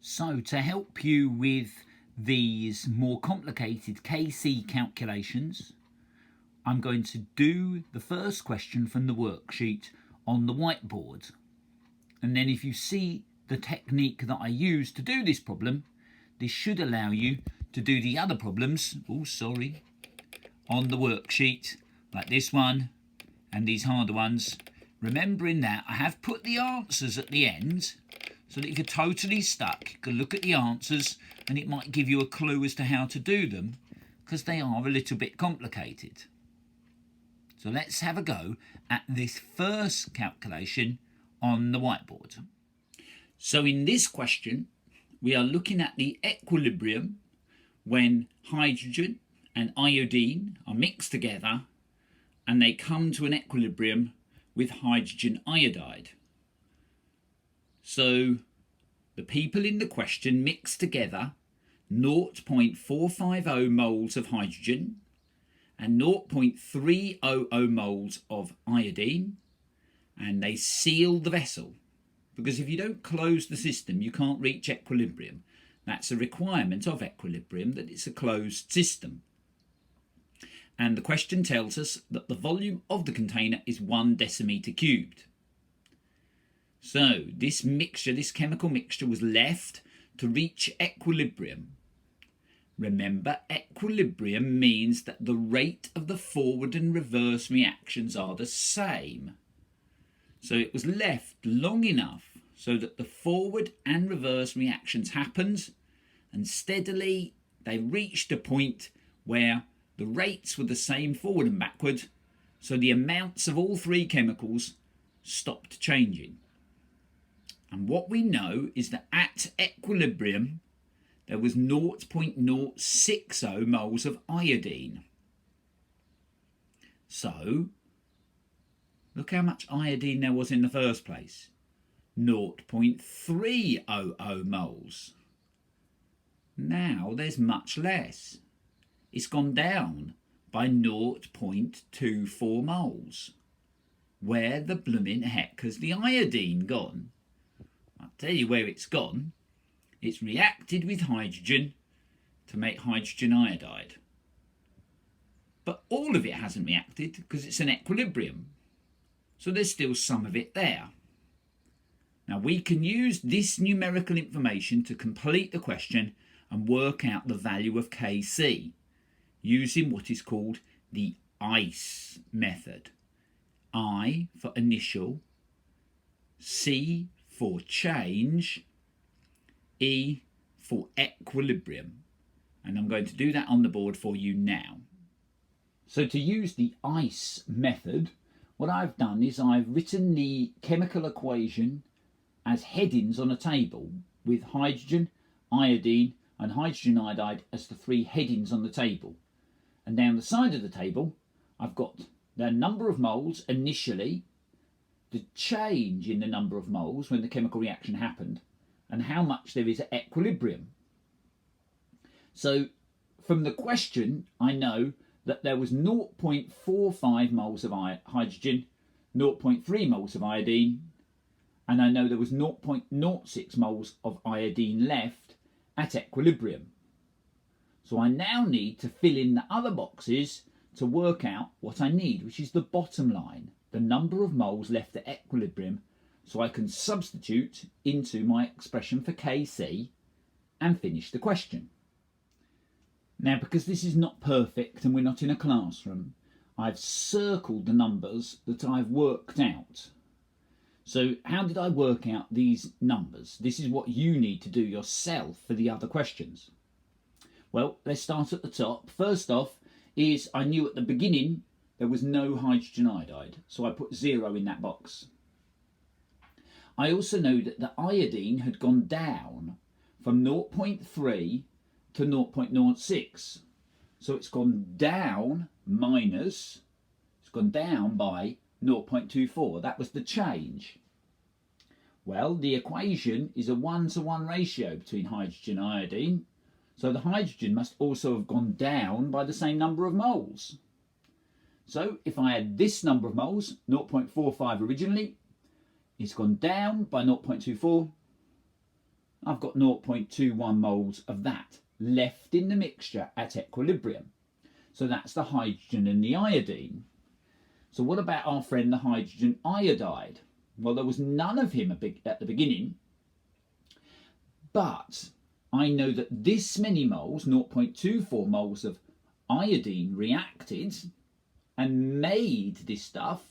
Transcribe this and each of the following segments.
So to help you with these more complicated KC calculations, I'm going to do the first question from the worksheet on the whiteboard. And then if you see the technique that I use to do this problem, this should allow you to do the other problems, on the worksheet, like this one and these harder ones. Remembering that I have put the answers at the end, so that if you're totally stuck, you can look at the answers and it might give you a clue as to how to do them, because they are a little bit complicated. So let's have a go at this first calculation on the whiteboard. So in this question, we are looking at the equilibrium when hydrogen and iodine are mixed together and they come to an equilibrium with hydrogen iodide. So the people in the question mix together 0.450 moles of hydrogen and 0.300 moles of iodine, and they seal the vessel, because if you don't close the system you can't reach equilibrium. That's a requirement of equilibrium, that it's a closed system. And the question tells us that the volume of the container is 1 decimeter cubed. So this mixture, this chemical mixture, was left to reach equilibrium. Remember, equilibrium means that the rate of the forward and reverse reactions are the same. So it was left long enough so that the forward and reverse reactions happened, and steadily they reached a point where the rates were the same forward and backward, so the amounts of all three chemicals stopped changing. And what we know is that at equilibrium there was 0.060 moles of iodine. So look how much iodine there was in the first place. 0.300 moles. Now there's much less. It's gone down by 0.24 moles. Where the blooming heck has the iodine gone? I'll tell you where it's gone. It's reacted with hydrogen to make hydrogen iodide. But all of it hasn't reacted because it's an equilibrium. So there's still some of it there. Now we can use this numerical information to complete the question and work out the value of Kc using what is called the ICE method. I for initial, C for change, E for equilibrium. And I'm going to do that on the board for you now. So to use the ICE method, what I've done is I've written the chemical equation as headings on a table with hydrogen, iodine and hydrogen iodide as the three headings on the table. And down the side of the table I've got the number of moles initially, the change in the number of moles when the chemical reaction happened, and how much there is at equilibrium. So from the question I know that there was 0.45 moles of hydrogen, 0.3 moles of iodine, and I know there was 0.06 moles of iodine left at equilibrium. So I now need to fill in the other boxes to work out what I need, which is the bottom line, the number of moles left at equilibrium, so I can substitute into my expression for Kc and finish the question. Now, because this is not perfect and we're not in a classroom, I've circled the numbers that I've worked out. So how did I work out these numbers? This is what you need to do yourself for the other questions. Well, let's start at the top. First off is I knew at the beginning there was no hydrogen iodide, so I put 0 in that box. I also know that the iodine had gone down from 0.3 to 0.06. So it's gone down minus, it's gone down by 0.24. That was the change. Well, the equation is a 1-to-1 ratio between hydrogen and iodine. So the hydrogen must also have gone down by the same number of moles. So if I had this number of moles, 0.45 originally, it's gone down by 0.24, I've got 0.21 moles of that left in the mixture at equilibrium. So that's the hydrogen and the iodine. So what about our friend the hydrogen iodide? Well, there was none of him at the beginning, but I know that this many moles, 0.24 moles of iodine, reacted and made this stuff,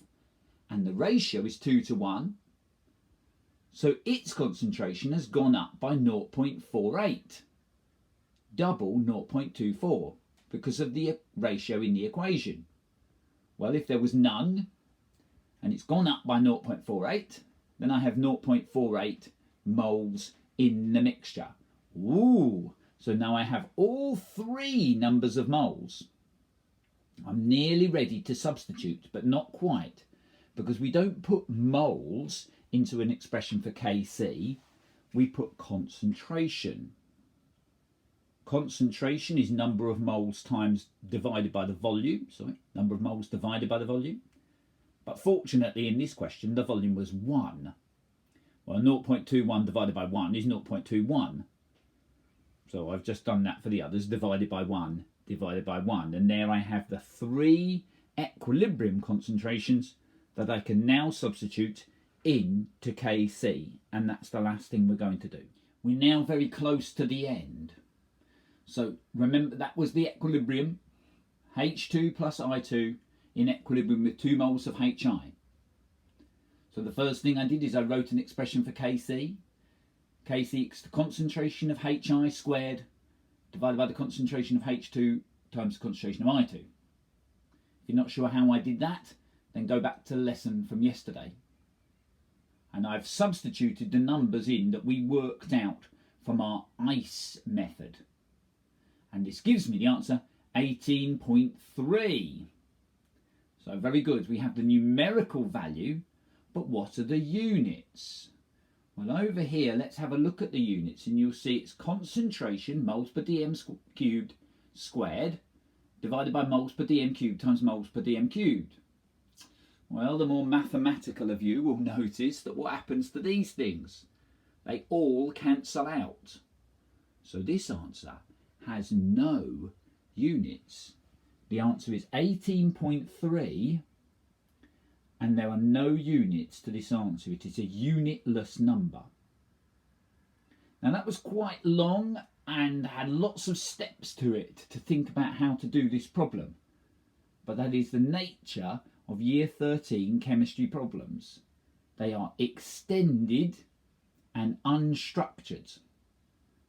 and the ratio is 2 to 1. So its concentration has gone up by 0.48, double 0.24, because of the ratio in the equation. Well, if there was none, and it's gone up by 0.48, then I have 0.48 moles in the mixture. Ooh, so now I have all three numbers of moles. I'm nearly ready to substitute, but not quite, because we don't put moles into an expression for Kc, we put concentration. Concentration is number of moles times divided by the volume, number of moles divided by the volume. But fortunately in this question the volume was 1. Well, 0.21 divided by 1 is 0.21. So I've just done that for the others, divided by 1, divided by 1. And there I have the three equilibrium concentrations that I can now substitute into Kc. And that's the last thing we're going to do. We're now very close to the end. So remember, that was the equilibrium, H2 plus I2 in equilibrium with 2 moles of Hi. So the first thing I did is I wrote an expression for Kc. Kc equals the concentration of Hi squared divided by the concentration of H2 times the concentration of I2. If you're not sure how I did that, then go back to the lesson from yesterday. And I've substituted the numbers in that we worked out from our ICE method. And this gives me the answer 18.3. So very good, we have the numerical value, but what are the units? Well, over here, let's have a look at the units, and you'll see it's concentration, moles per dm cubed squared, divided by moles per dm cubed times moles per dm cubed. Well, the more mathematical of you will notice that what happens to these things? They all cancel out. So this answer has no units. The answer is 18.3, and there are no units to this answer. It is a unitless number. Now that was quite long and had lots of steps to it to think about how to do this problem. But that is the nature of Year 13 chemistry problems. They are extended and unstructured.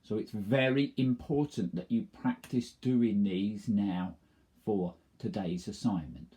So it's very important that you practice doing these now for today's assignment.